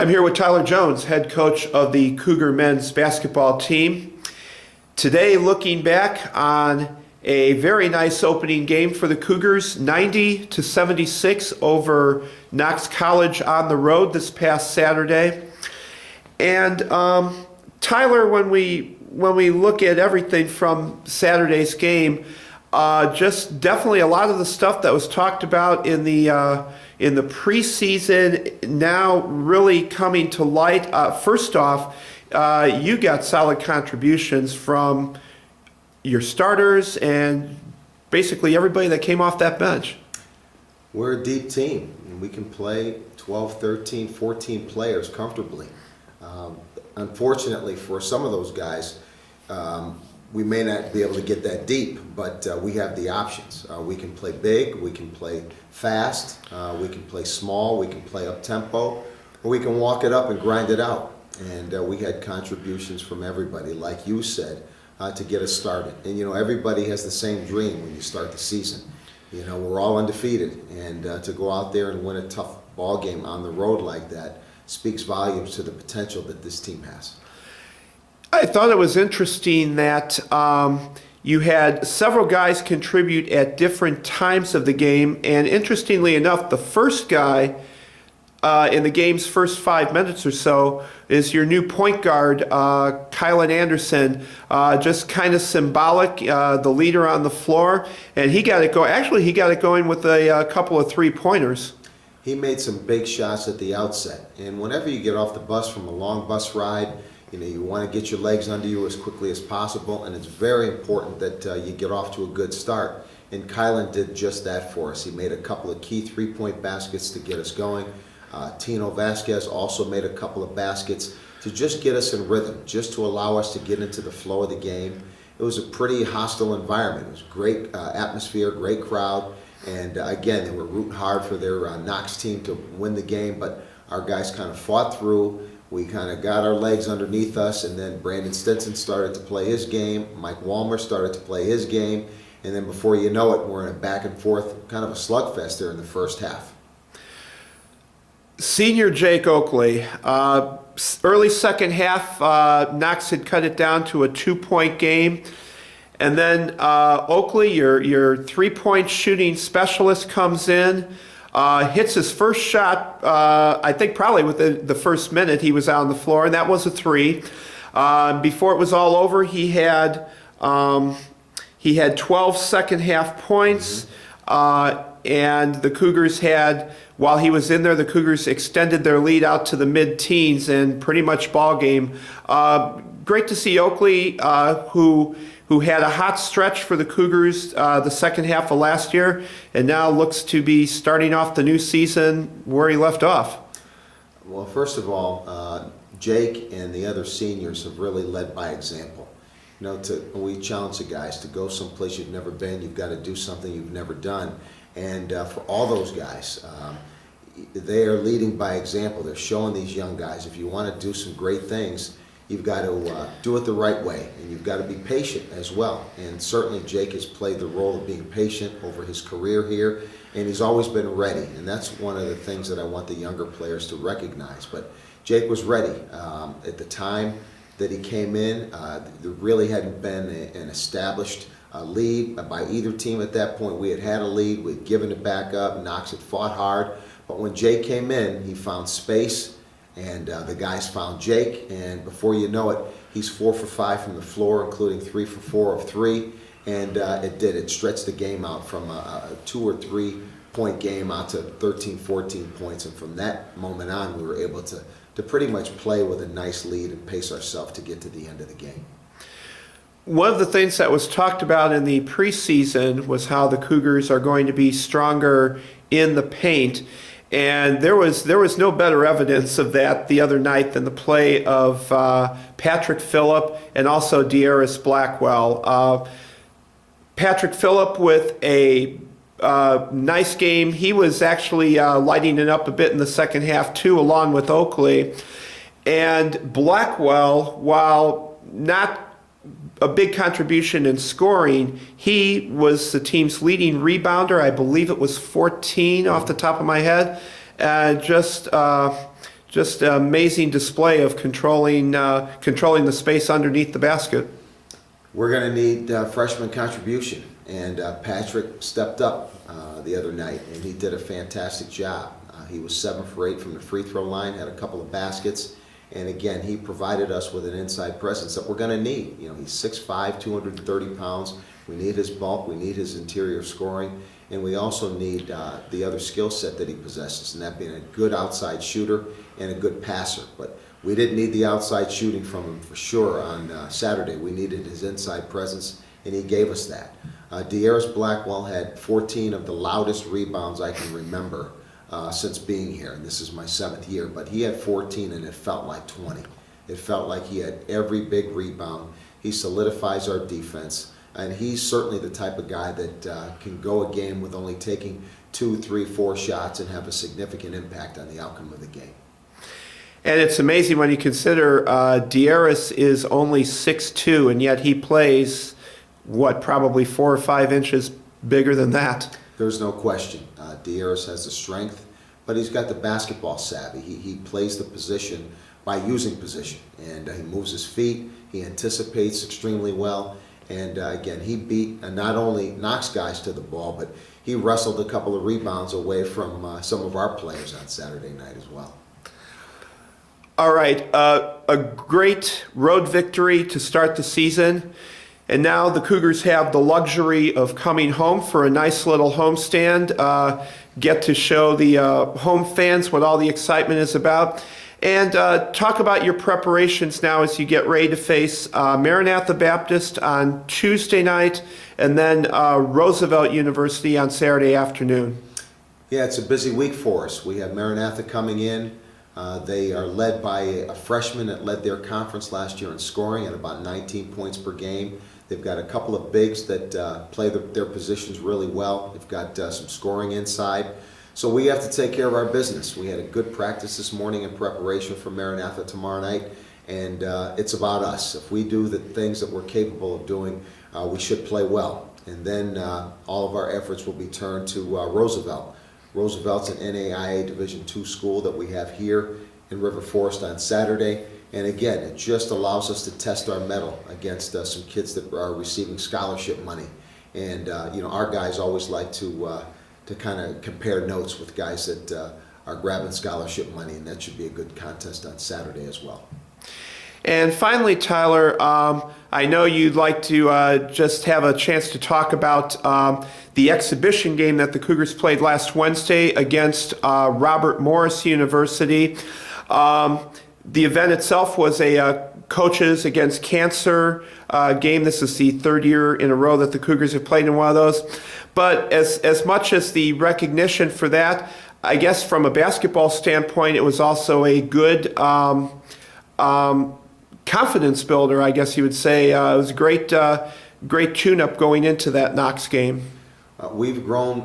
I'm here with Tyler Jones, head coach of the Cougar men's basketball team. Today, looking back on a very nice opening game for the Cougars, 90-76 over Knox College on the road this past Saturday. And Tyler, when we look at everything from Saturday's game, just definitely a lot of the stuff that was talked about in the preseason now really coming to light. First off, you got solid contributions from your starters and basically everybody that came off that bench. We're a deep team, and we can play 12, 13, 14 players comfortably. Unfortunately for some of those guys, we may not be able to get that deep, but we have the options. We can play big, we can play fast, we can play small, we can play up-tempo, or we can walk it up and grind it out. And we had contributions from everybody, like you said, to get us started. And you know, everybody has the same dream when you start the season. You know, we're all undefeated, and to go out there and win a tough ball game on the road like that speaks volumes to the potential that this team has. I thought it was interesting that you had several guys contribute at different times of the game, and interestingly enough, the first guy in the game's first 5 minutes or so is your new point guard, Kylan Anderson, just kind of symbolic, the leader on the floor, and he got it going. Actually, he got it going with a couple of three-pointers. He made some big shots at the outset, and whenever you get off the bus from a long bus ride, you know, you want to get your legs under you as quickly as possible, and it's very important that you get off to a good start. And Kylan did just that for us. He made a couple of key three-point baskets to get us going. Tino Vasquez also made a couple of baskets to just get us in rhythm, just to allow us to get into the flow of the game. It was a pretty hostile environment. It was great atmosphere, great crowd, and again, they were rooting hard for their Knox team to win the game, but our guys kind of fought through. We kind of got our legs underneath us, and then Brandon Stinson started to play his game. Mike Walmer started to play his game, and then before you know it, we're in a back and forth, kind of a slugfest there in the first half. Senior Jake Oakley, early second half, Knox had cut it down to a 2-point game. And then Oakley, your three-point shooting specialist, comes in, hits his first shot, I think probably within the first minute he was out on the floor, and that was a three. Before it was all over, he had 12 second half points, and the Cougars had, while he was in there, the Cougars extended their lead out to the mid-teens and pretty much ball game. Great to see Oakley, who had a hot stretch for the Cougars the second half of last year, and now looks to be starting off the new season where he left off. Well, first of all, Jake and the other seniors have really led by example. You know, we challenge the guys to go someplace you've never been. You've got to do something you've never done. And for all those guys, they are leading by example. They're showing these young guys, if you want to do some great things, you've got to do it the right way, and you've got to be patient as well. And certainly Jake has played the role of being patient over his career here, and he's always been ready. And that's one of the things that I want the younger players to recognize. But Jake was ready. At the time that he came in, there really hadn't been an established lead by either team at that point. We had a lead, we had given it back up, Knox had fought hard, but when Jake came in, he found space, and the guys found Jake, and before you know it, he's 4 for 5 from the floor, including 3 for 4 of 3, and it stretched the game out from a 2 or 3 point game out to 13, 14 points, and from that moment on, we were able to pretty much play with a nice lead and pace ourselves to get to the end of the game. One of the things that was talked about in the preseason was how the Cougars are going to be stronger in the paint, and there was no better evidence of that the other night than the play of Patrick Phillip and also De'Aris Blackwell. Patrick Phillip with a nice game. He was actually lighting it up a bit in the second half too, along with Oakley. And Blackwell, while not a big contribution in scoring, he was the team's leading rebounder. I believe it was 14 off the top of my head. Just just an amazing display of controlling the space underneath the basket. We're going to need freshman contribution, and Patrick stepped up the other night, and he did a fantastic job. He was 7 for 8 from the free throw line, had a couple of baskets, and again, he provided us with an inside presence that we're going to need. You know, he's 6'5", 230 pounds. We need his bulk, we need his interior scoring, and we also need the other skill set that he possesses, and that being a good outside shooter and a good passer. But we didn't need the outside shooting from him for sure on Saturday. We needed his inside presence, and he gave us that. De'Aris Blackwell had 14 of the loudest rebounds I can remember since being here, and this is my 7th year, but he had 14 and it felt like 20. It felt like he had every big rebound. He solidifies our defense, and he's certainly the type of guy that can go a game with only taking 2, 3, 4 shots and have a significant impact on the outcome of the game. And it's amazing when you consider De'Aris is only 6'2", and yet he plays, probably 4 or 5 inches bigger than that. There's no question. De'Aris has the strength, but he's got the basketball savvy. He plays the position by using position, and he moves his feet, he anticipates extremely well, and again, he beat not only Knox guys to the ball, but he wrestled a couple of rebounds away from some of our players on Saturday night as well. All right, a great road victory to start the season. And now the Cougars have the luxury of coming home for a nice little homestand, get to show the home fans what all the excitement is about, and talk about your preparations now as you get ready to face Maranatha Baptist on Tuesday night and then Roosevelt University on Saturday afternoon. Yeah, it's a busy week for us. We have Maranatha coming in. They are led by a freshman that led their conference last year in scoring at about 19 points per game. They've got a couple of bigs that play their positions really well. They've got some scoring inside. So we have to take care of our business. We had a good practice this morning in preparation for Maranatha tomorrow night, and it's about us. If we do the things that we're capable of doing, we should play well. And then all of our efforts will be turned to Roosevelt. Roosevelt's an NAIA Division II school that we have here in River Forest on Saturday. And again, it just allows us to test our mettle against some kids that are receiving scholarship money. And our guys always like to kind of compare notes with guys that are grabbing scholarship money, and that should be a good contest on Saturday as well. And finally, Tyler, I know you'd like to just have a chance to talk about the exhibition game that the Cougars played last Wednesday against Robert Morris University. The event itself was a Coaches Against Cancer game. This is the 3rd year in a row that the Cougars have played in one of those. But as much as the recognition for that, I guess from a basketball standpoint, it was also a good confidence builder, I guess you would say. It was a great tune-up going into that Knox game. We've grown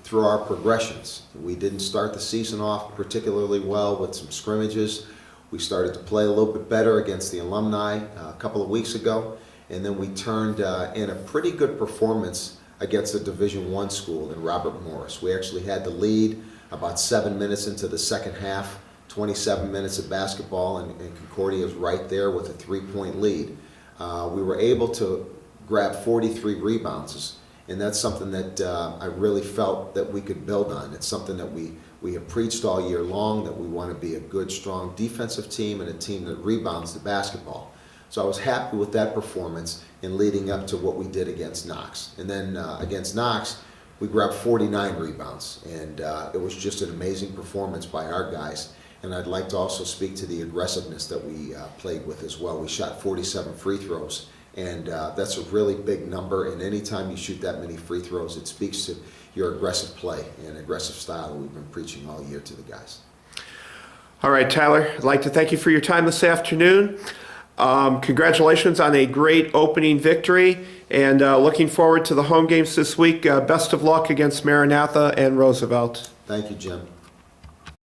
through our progressions. We didn't start the season off particularly well with some scrimmages. We started to play a little bit better against the alumni a couple of weeks ago, and then we turned in a pretty good performance against a Division I school in Robert Morris. We actually had the lead about 7 minutes into the second half, 27 minutes of basketball, and Concordia is right there with a 3-point lead. We were able to grab 43 rebounds, and that's something that I really felt that we could build on. It's something that we have preached all year long, that we want to be a good, strong defensive team and a team that rebounds the basketball. So I was happy with that performance in leading up to what we did against Knox. And then against Knox, we grabbed 49 rebounds, and it was just an amazing performance by our guys. And I'd like to also speak to the aggressiveness that we played with as well. We shot 47 free throws, and that's a really big number. And anytime you shoot that many free throws, it speaks to your aggressive play and aggressive style that we've been preaching all year to the guys. All right, Tyler, I'd like to thank you for your time this afternoon. Congratulations on a great opening victory, and looking forward to the home games this week. Best of luck against Maranatha and Roosevelt. Thank you, Jim.